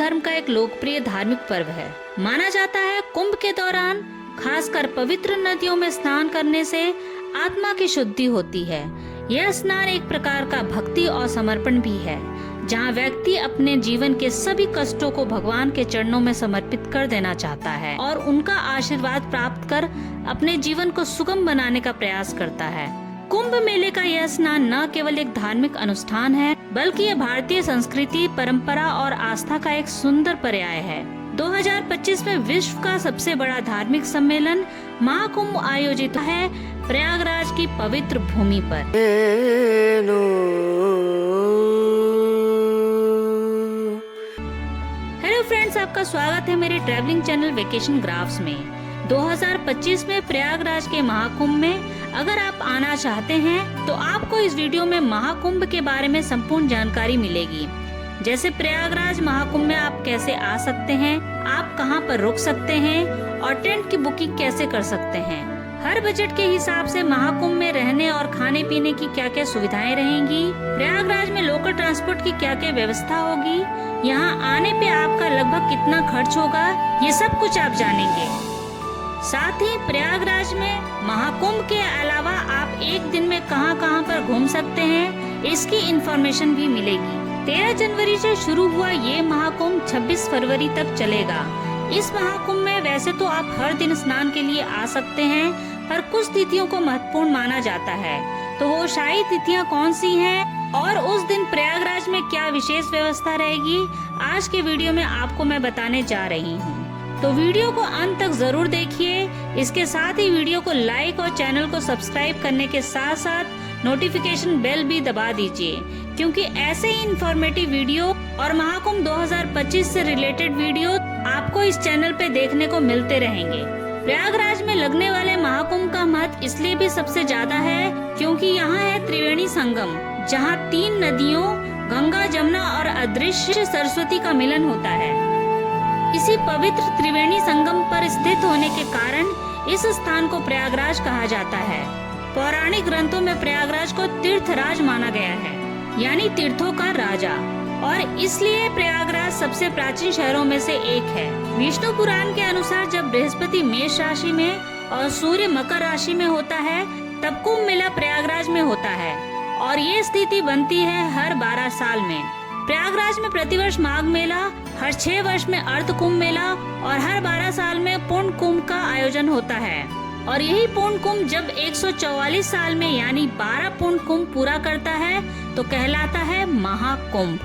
धर्म का एक लोकप्रिय धार्मिक पर्व है। माना जाता है कुंभ के दौरान खासकर पवित्र नदियों में स्नान करने से आत्मा की शुद्धि होती है। यह स्नान एक प्रकार का भक्ति और समर्पण भी है, जहाँ व्यक्ति अपने जीवन के सभी कष्टों को भगवान के चरणों में समर्पित कर देना चाहता है और उनका आशीर्वाद प्राप्त कर अपने जीवन को सुगम बनाने का प्रयास करता है। कुंभ मेले का यह स्नान न केवल एक धार्मिक अनुष्ठान है, बल्कि यह भारतीय संस्कृति, परंपरा और आस्था का एक सुंदर पर्याय है। 2025 में विश्व का सबसे बड़ा धार्मिक सम्मेलन महाकुंभ आयोजित है प्रयागराज की पवित्र भूमि पर। हेलो फ्रेंड्स, आपका स्वागत है मेरे ट्रैवलिंग चैनल वेकेशन ग्राफ्स में। 2025 में प्रयागराज के महाकुंभ में अगर आप आना चाहते हैं तो आपको इस वीडियो में महाकुंभ के बारे में संपूर्ण जानकारी मिलेगी, जैसे प्रयागराज महाकुंभ में आप कैसे आ सकते हैं, आप कहां पर रुक सकते हैं और टेंट की बुकिंग कैसे कर सकते हैं। हर बजट के हिसाब से महाकुंभ में रहने और खाने पीने की क्या क्या सुविधाएं रहेंगी, प्रयागराज में लोकल ट्रांसपोर्ट की क्या क्या व्यवस्था होगी, यहाँ आने पे आपका लगभग कितना खर्च होगा, ये सब कुछ आप जानेंगे। साथ ही प्रयागराज में महाकुंभ के अलावा आप एक दिन में कहां पर घूम सकते हैं, इसकी इंफॉर्मेशन भी मिलेगी। 13 जनवरी से शुरू हुआ ये महाकुंभ 26 फरवरी तक चलेगा। इस महाकुंभ में वैसे तो आप हर दिन स्नान के लिए आ सकते हैं, पर कुछ तिथियों को महत्वपूर्ण माना जाता है। तो वो शाही तिथियां कौन सी हैं और उस दिन प्रयागराज में क्या विशेष व्यवस्था रहेगी, आज के वीडियो में आपको मैं बताने जा रही हूँ। तो वीडियो को अंत तक जरूर देखिए। इसके साथ ही वीडियो को लाइक और चैनल को सब्सक्राइब करने के साथ साथ नोटिफिकेशन बेल भी दबा दीजिए, क्योंकि ऐसे ही इंफॉर्मेटिव वीडियो और महाकुंभ 2025 से रिलेटेड वीडियो आपको इस चैनल पे देखने को मिलते रहेंगे। प्रयागराज में लगने वाले महाकुंभ का महत्व इसलिए भी सबसे ज्यादा है क्योंकि यहाँ है त्रिवेणी संगम, जहाँ 3 नदियों गंगा, जमुना और अदृश्य सरस्वती का मिलन होता है। इसी पवित्र त्रिवेणी संगम पर स्थित होने के कारण इस स्थान को प्रयागराज कहा जाता है। पौराणिक ग्रंथों में प्रयागराज को तीर्थराज माना गया है, यानी तीर्थों का राजा, और इसलिए प्रयागराज सबसे प्राचीन शहरों में से एक है। विष्णु पुराण के अनुसार जब बृहस्पति मेष राशि में और सूर्य मकर राशि में होता है, तब कुंभ मेला प्रयागराज में होता है और ये स्थिति बनती है हर 12 साल में। प्रयागराज में प्रतिवर्ष माघ मेला, हर 6 वर्ष में अर्ध कुंभ मेला और हर 12 साल में पूर्ण कुंभ का आयोजन होता है। और यही पूर्ण कुंभ जब 144 साल में यानी 12 पूर्ण कुंभ पूरा करता है तो कहलाता है महाकुंभ।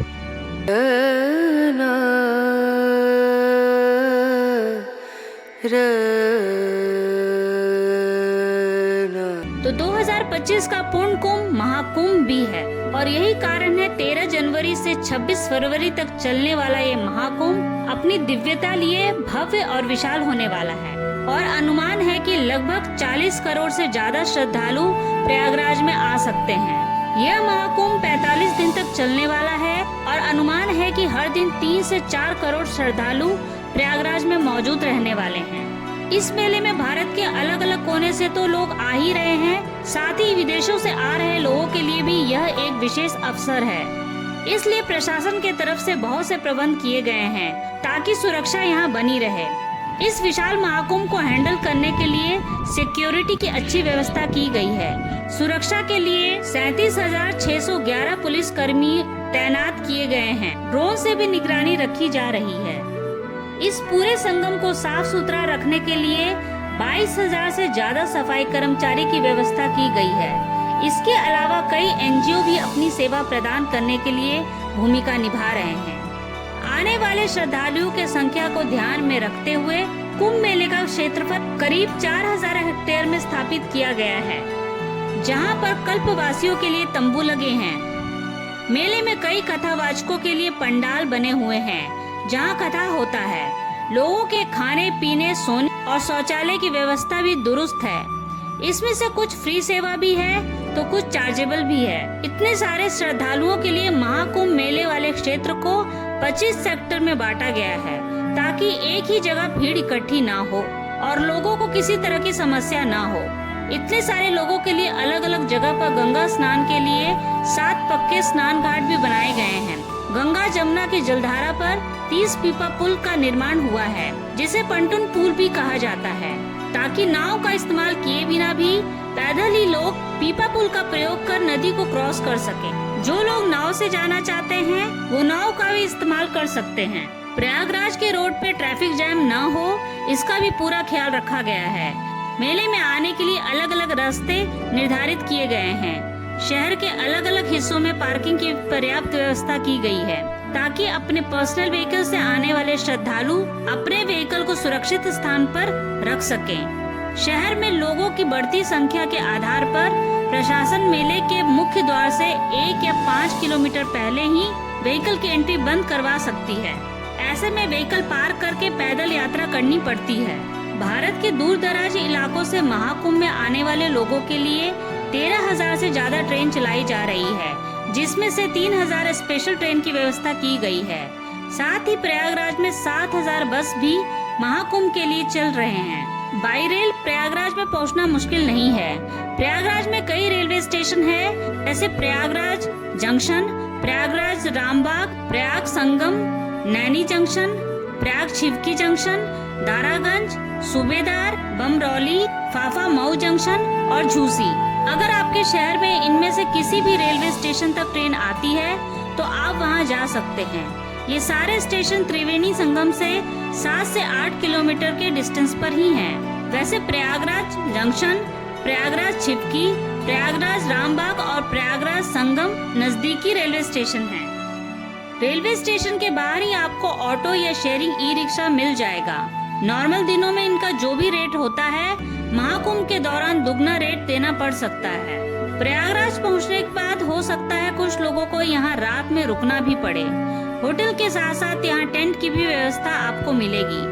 तो 2025 का पूर्ण कुंभ महाकुंभ भी है और यही कारण है 13 जनवरी से 26 फरवरी तक चलने वाला ये महाकुंभ अपनी दिव्यता लिए भव्य और विशाल होने वाला है। और अनुमान है कि लगभग 40 करोड़ से ज्यादा श्रद्धालु प्रयागराज में आ सकते हैं। यह महाकुंभ 45 दिन तक चलने वाला है और अनुमान है कि हर दिन 3 से 4 करोड़ श्रद्धालु प्रयागराज में मौजूद रहने वाले हैं। इस मेले में भारत के अलग अलग कोने से तो लोग आ ही रहे हैं, साथ ही विदेशों से आ रहे लोगों के लिए भी यह एक विशेष अवसर है। इसलिए प्रशासन के तरफ से बहुत से प्रबंध किए गए हैं ताकि सुरक्षा यहाँ बनी रहे। इस विशाल महाकुंभ को हैंडल करने के लिए सिक्योरिटी की अच्छी व्यवस्था की गई है। सुरक्षा के लिए 37,611 पुलिस कर्मी तैनात किए गए हैं। ड्रोन से भी निगरानी रखी जा रही है। इस पूरे संगम को साफ सुथरा रखने के लिए 22,000 से ज्यादा सफाई कर्मचारी की व्यवस्था की गई है। इसके अलावा कई एनजीओ भी अपनी सेवा प्रदान करने के लिए भूमिका निभा रहे हैं। आने वाले श्रद्धालुओं के संख्या को ध्यान में रखते हुए कुंभ मेले का क्षेत्रफल करीब 4,000 हेक्टेयर में स्थापित किया गया है, जहां पर कल्पवासियों के लिए तंबू लगे हैं। मेले में कई कथावाचकों के लिए पंडाल बने हुए हैं, जहां कथा होता है। लोगों के खाने पीने, सोने और शौचालय की व्यवस्था भी दुरुस्त है। इसमें से कुछ फ्री सेवा भी है तो कुछ चार्जेबल भी है। इतने सारे श्रद्धालुओं के लिए महाकुंभ मेले वाले क्षेत्र को 25 सेक्टर में बांटा गया है, ताकि एक ही जगह भीड़ इकट्ठी ना हो और लोगों को किसी तरह की समस्या ना हो। इतने सारे लोगों के लिए अलग अलग जगह पर गंगा स्नान के लिए 7 पक्के स्नान घाट भी बनाए गए हैं। गंगा जमुना की जलधारा पर 30 पीपा पुल का निर्माण हुआ है, जिसे पंटून पुल भी कहा जाता है, ताकि नाव का इस्तेमाल किए बिना भी पैदल ही लोग पीपा पुल का प्रयोग कर नदी को क्रॉस कर सके। जो लोग नाव से जाना चाहते हैं वो नाव का भी इस्तेमाल कर सकते हैं। प्रयागराज के रोड पे ट्रैफिक जैम न हो, इसका भी पूरा ख्याल रखा गया है। मेले में आने के लिए अलग अलग रास्ते निर्धारित किए गए हैं। शहर के अलग अलग हिस्सों में पार्किंग की पर्याप्त व्यवस्था की गई है, ताकि अपने पर्सनल व्हीकल से आने वाले श्रद्धालु अपने व्हीकल को सुरक्षित स्थान पर रख सकें। शहर में लोगों की बढ़ती संख्या के आधार पर प्रशासन मेले के मुख्य द्वार से 1 या 5 किलोमीटर पहले ही व्हीकल की एंट्री बंद करवा सकती है। ऐसे में व्हीकल पार्क करके पैदल यात्रा करनी पड़ती है। भारत के दूर दराज इलाकों से महाकुंभ में आने वाले लोगों के लिए 13,000 से ज्यादा ट्रेन चलाई जा रही है, जिसमें से 3,000 स्पेशल ट्रेन की व्यवस्था की गई है। साथ ही प्रयागराज में 7,000 बस भी महाकुंभ के लिए चल रहे हैं। बाई रेल प्रयागराज में पहुंचना मुश्किल नहीं है। प्रयागराज में कई रेलवे स्टेशन है, जैसे प्रयागराज जंक्शन, प्रयागराज रामबाग, प्रयाग संगम, नैनी जंक्शन, प्रयाग छिवकी जंक्शन, दारागंज, सूबेदार, बमरौली, फाफा मऊ जंक्शन और झूसी। अगर आपके शहर में इनमें से किसी भी रेलवे स्टेशन तक ट्रेन आती है तो आप वहां जा सकते हैं। ये सारे स्टेशन त्रिवेणी संगम से 7 से 8 किलोमीटर के डिस्टेंस पर ही हैं। वैसे प्रयागराज जंक्शन, प्रयागराज छिपकी, प्रयागराज रामबाग और प्रयागराज संगम नजदीकी रेलवे स्टेशन हैं। रेलवे स्टेशन के बाहर ही आपको ऑटो या शेयरिंग ई रिक्शा मिल जाएगा। नॉर्मल दिनों में इनका जो भी रेट होता है, महाकुंभ के दौरान दुगना रेट देना पड़ सकता है। प्रयागराज पहुंचने के बाद हो सकता है कुछ लोगों को यहाँ रात में रुकना भी पड़े। होटल के साथ साथ यहाँ टेंट की भी व्यवस्था आपको मिलेगी।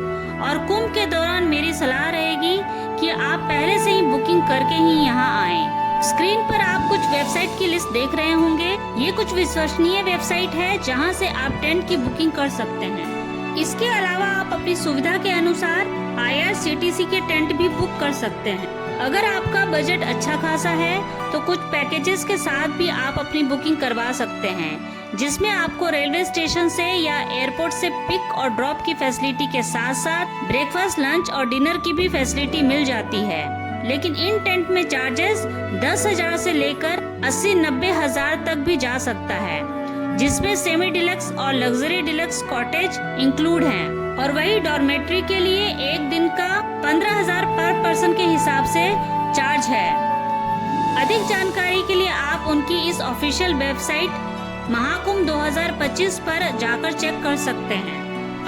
और कुंभ के दौरान मेरी सलाह रहेगी कि आप पहले से ही बुकिंग करके ही यहाँ आएं। स्क्रीन पर आप कुछ वेबसाइट की लिस्ट देख रहे होंगे। ये कुछ विश्वसनीय वेबसाइट है जहाँ से आप टेंट की बुकिंग कर सकते हैं। इसके अलावा आप अपनी सुविधा के अनुसार IRCTC के टेंट भी बुक कर सकते हैं। अगर आपका बजट अच्छा खासा है तो कुछ पैकेजेस के साथ भी आप अपनी बुकिंग करवा सकते हैं, जिसमें आपको रेलवे स्टेशन से या एयरपोर्ट से पिक और ड्रॉप की फैसिलिटी के साथ साथ ब्रेकफास्ट, लंच और डिनर की भी फैसिलिटी मिल जाती है। लेकिन इन टेंट में चार्जेस 10,000 से लेकर 80-90 हजार तक भी जा सकता है, जिसमें सेमी डिलक्स और लग्जरी डिलक्स कॉटेज इंक्लूड हैं। और वही डॉर्मेट्री के लिए एक दिन का 15,000 पर पर्सन के हिसाब से चार्ज है। अधिक जानकारी के लिए आप उनकी इस ऑफिशियल वेबसाइट महाकुंभ 2025 पर जाकर चेक कर सकते हैं।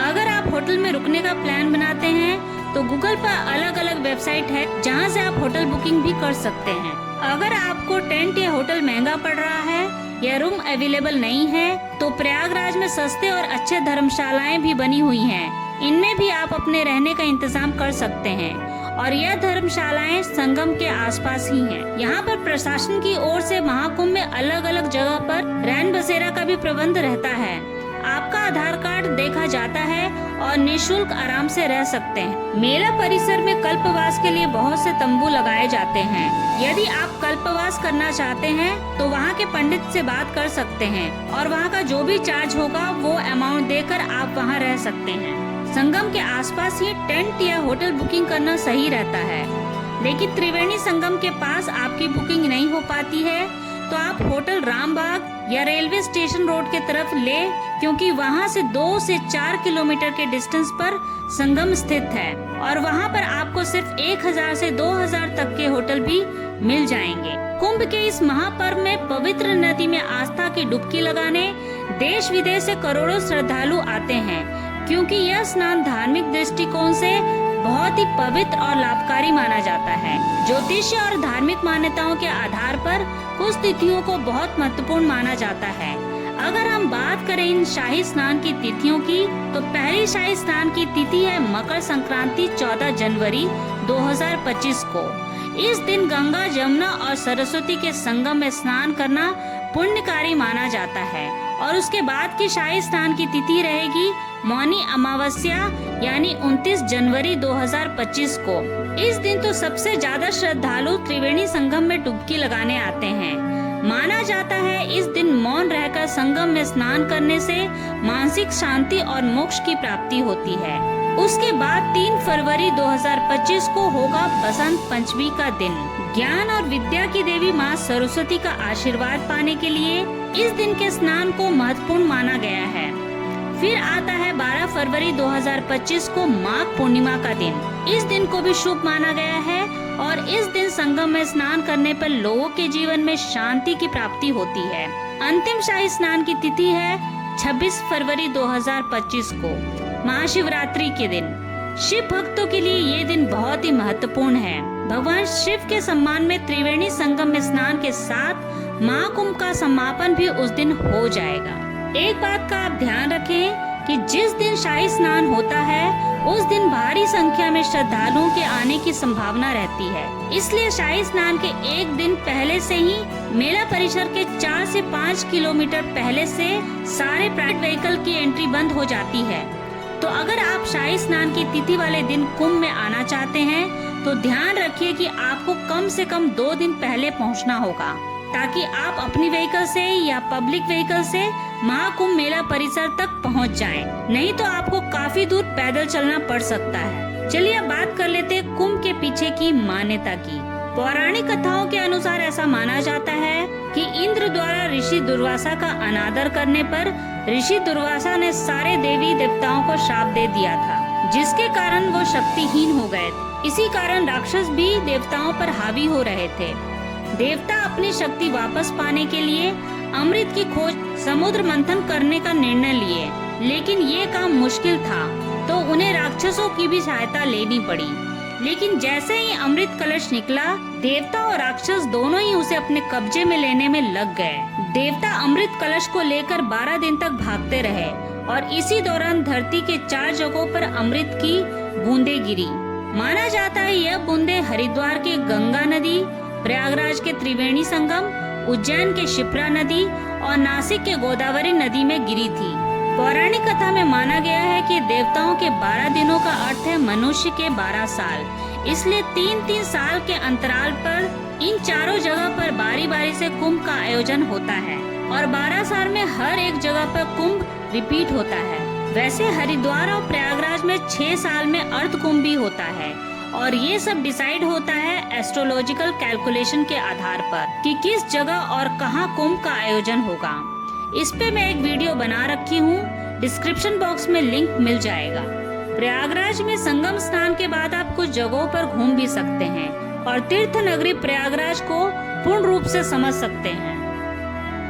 अगर आप होटल में रुकने का प्लान बनाते हैं तो गूगल पर अलग अलग वेबसाइट है जहां से आप होटल बुकिंग भी कर सकते हैं। अगर आपको टेंट या होटल महंगा पड़ रहा है या रूम अवेलेबल नहीं है तो प्रयागराज में सस्ते और अच्छे धर्मशालाएं भी बनी हुई हैं। इनमें भी आप अपने रहने का इंतजाम कर सकते हैं और यह धर्मशालाएं संगम के आसपास ही हैं। यहाँ पर प्रशासन की ओर से महाकुंभ में अलग अलग जगह पर रैन बसेरा का भी प्रबंध रहता है। आपका आधार कार्ड देखा जाता है और निःशुल्क आराम से रह सकते हैं। मेला परिसर में कल्पवास के लिए बहुत से तंबू लगाए जाते हैं। यदि आप कल्पवास करना चाहते हैं तो वहाँ के पंडित से बात कर सकते हैं और वहाँ का जो भी चार्ज होगा वो अमाउंट देकर आप वहाँ रह सकते हैं। संगम के आसपास ही टेंट या होटल बुकिंग करना सही रहता है, लेकिन त्रिवेणी संगम के पास आपकी बुकिंग नहीं हो पाती है तो आप होटल रामबाग या रेलवे स्टेशन रोड के तरफ ले, क्योंकि वहां से 2 से 4 किलोमीटर के डिस्टेंस पर संगम स्थित है और वहां पर आपको सिर्फ 1,000 से 2,000 तक के होटल भी मिल जाएंगे। कुंभ के इस महापर्व में पवित्र नदी में आस्था की डुबकी लगाने देश विदेश से करोड़ों श्रद्धालु आते हैं, क्योंकि यह स्नान धार्मिक दृष्टिकोण से बहुत ही पवित्र और लाभकारी माना जाता है। ज्योतिषीय और धार्मिक मान्यताओं के आधार पर कुछ तिथियों को बहुत महत्वपूर्ण माना जाता है। अगर हम बात करें इन शाही स्नान की तिथियों की, तो पहली शाही स्नान की तिथि है मकर संक्रांति 14 जनवरी 2025 को। इस दिन गंगा, जमुना और सरस्वती के संगम में स्नान करना पुण्यकारी माना जाता है। और उसके बाद की शाही स्नान की तिथि रहेगी मौनी अमावस्या यानी 29 जनवरी 2025 को। इस दिन तो सबसे ज्यादा श्रद्धालु त्रिवेणी संगम में डुबकी लगाने आते हैं। माना जाता है इस दिन मौन रहकर संगम में स्नान करने से मानसिक शांति और मोक्ष की प्राप्ति होती है। उसके बाद 3 फरवरी 2025 को होगा बसंत पंचमी का दिन। ज्ञान और विद्या की देवी माँ सरस्वती का आशीर्वाद पाने के लिए इस दिन के स्नान को महत्वपूर्ण माना गया है। फिर आता है 12 फरवरी 2025 को माघ पूर्णिमा का दिन। इस दिन को भी शुभ माना गया है और इस दिन संगम में स्नान करने पर लोगों के जीवन में शांति की प्राप्ति होती है। अंतिम शाही स्नान की तिथि है 26 फरवरी 2025 को, महाशिवरात्रि के दिन। शिव भक्तों के लिए ये दिन बहुत ही महत्वपूर्ण है। भगवान शिव के सम्मान में त्रिवेणी संगम में स्नान के साथ महाकुंभ का समापन भी उस दिन हो जाएगा। एक बात का आप ध्यान रखें कि जिस दिन शाही स्नान होता है उस दिन भारी संख्या में श्रद्धालुओं के आने की संभावना रहती है। इसलिए शाही स्नान के एक दिन पहले से ही मेला परिसर के 4 से 5 किलोमीटर पहले से सारे प्राइवेट व्हीकल की एंट्री बंद हो जाती है। तो अगर आप शाही स्नान की तिथि वाले दिन कुंभ में आना चाहते हैं तो ध्यान रखिए कि आपको कम से कम 2 दिन पहले पहुंचना होगा, ताकि आप अपनी व्हीकल से या पब्लिक व्हीकल से महाकुंभ मेला परिसर तक पहुंच जाएं। नहीं तो आपको काफी दूर पैदल चलना पड़ सकता है। चलिए अब बात कर लेते हैं कुंभ के पीछे की मान्यता की। पौराणिक कथाओं के अनुसार ऐसा माना जाता है कि इंद्र द्वारा ऋषि दुर्वासा का अनादर करने पर ऋषि दुर्वासा ने सारे देवी देवताओं को श्राप दे दिया था, जिसके कारण वो शक्तिहीन हो गए। इसी कारण राक्षस भी देवताओं पर हावी हो रहे थे। देवता अपनी शक्ति वापस पाने के लिए अमृत की खोज समुद्र मंथन करने का निर्णय लिए, लेकिन ये काम मुश्किल था तो उन्हें राक्षसों की भी सहायता लेनी पड़ी। लेकिन जैसे ही अमृत कलश निकला, देवता और राक्षस दोनों ही उसे अपने कब्जे में लेने में लग गए। देवता अमृत कलश को लेकर 12 दिन तक भागते रहे और इसी दौरान धरती के 4 जगहों पर अमृत की बूंदें गिरी। माना जाता है यह बूंदें हरिद्वार के गंगा नदी, प्रयागराज के त्रिवेणी संगम, उज्जैन के शिप्रा नदी और नासिक के गोदावरी नदी में गिरी थी। पौराणिक कथा में माना गया है कि देवताओं के 12 दिनों का अर्थ है मनुष्य के 12 साल। इसलिए 3-3 साल के अंतराल पर इन चारों जगह पर बारी बारी से कुंभ का आयोजन होता है और 12 साल में हर एक जगह पर कुंभ रिपीट होता है। वैसे हरिद्वार और प्रयागराज में 6 साल में अर्ध कुंभ भी होता है और ये सब डिसाइड होता है एस्ट्रोलॉजिकल कैलकुलेशन के आधार पर कि किस जगह और कहां कुंभ का आयोजन होगा। इस पे मैं एक वीडियो बना रखी हूँ, डिस्क्रिप्शन बॉक्स में लिंक मिल जाएगा। प्रयागराज में संगम स्नान के बाद आप कुछ जगहों पर घूम भी सकते हैं और तीर्थ नगरी प्रयागराज को पूर्ण रूप से समझ सकते हैं।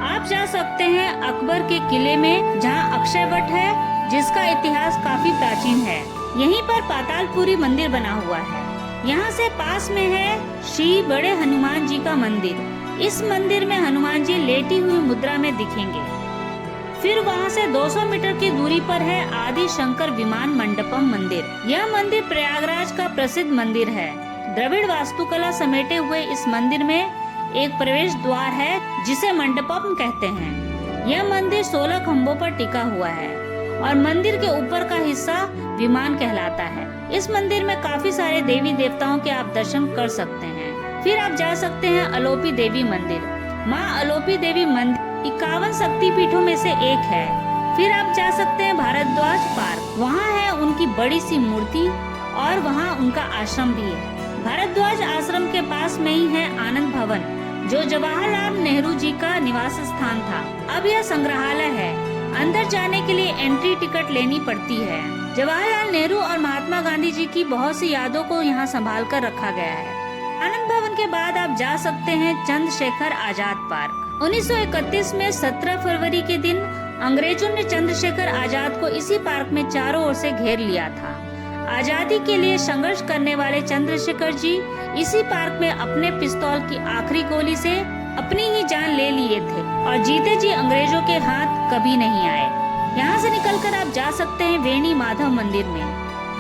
आप जा सकते हैं अकबर के किले में, जहाँ अक्षय वट है, जिसका इतिहास काफी प्राचीन है। यहीं पर पातालपुरी मंदिर बना हुआ है। यहाँ से पास में है श्री बड़े हनुमान जी का मंदिर। इस मंदिर में हनुमान जी लेटी हुई मुद्रा में दिखेंगे। फिर वहाँ से 200 मीटर की दूरी पर है आदि शंकर विमान मंडपम मंदिर। यह मंदिर प्रयागराज का प्रसिद्ध मंदिर है। द्रविड़ वास्तुकला समेटे हुए इस मंदिर में एक प्रवेश द्वार है जिसे मंडपम कहते हैं। यह मंदिर 16 खम्भों पर टिका हुआ है और मंदिर के ऊपर का हिस्सा विमान कहलाता है। इस मंदिर में काफी सारे देवी देवताओं के आप दर्शन कर सकते हैं। फिर आप जा सकते हैं अलोपी देवी मंदिर। माँ अलोपी देवी मंदिर 51 शक्ति पीठों में से एक है। फिर आप जा सकते हैं भारद्वाज पार्क। वहाँ है उनकी बड़ी सी मूर्ति और वहाँ उनका आश्रम भी है। भारद्वाज आश्रम के पास में ही है आनंद भवन, जो जवाहरलाल नेहरू जी का निवास स्थान था। अब यह संग्रहालय है। अंदर जाने के लिए एंट्री टिकट लेनी पड़ती है। जवाहरलाल नेहरू और महात्मा गांधी जी की बहुत सी यादों को यहाँ संभाल कर रखा गया है। आनंद भवन के बाद आप जा सकते हैं चंद्रशेखर आजाद पार्क। 1931 में 17 फरवरी के दिन अंग्रेजों ने चंद्रशेखर आजाद को इसी पार्क में चारों ओर से घेर लिया था। आजादी के लिए संघर्ष करने वाले चंद्रशेखर जी इसी पार्क में अपने पिस्तौल की आखिरी गोली से अपनी ही जान ले लिए थे और जीते जी अंग्रेजों के हाथ कभी नहीं आए। यहाँ से निकलकर आप जा सकते हैं वेणी माधव मंदिर में।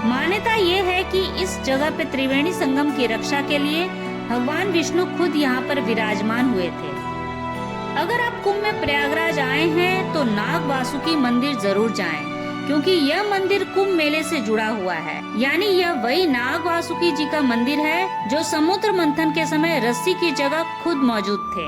मान्यता ये है कि इस जगह पे त्रिवेणी संगम की रक्षा के लिए भगवान विष्णु खुद यहाँ पर विराजमान हुए थे। अगर आप कुंभ में प्रयागराज आए हैं तो नाग वासुकी मंदिर जरूर जाएं, क्योंकि यह मंदिर कुंभ मेले से जुड़ा हुआ है। यानी यह वही नाग वासुकी जी का मंदिर है जो समुद्र मंथन के समय रस्सी की जगह खुद मौजूद थे।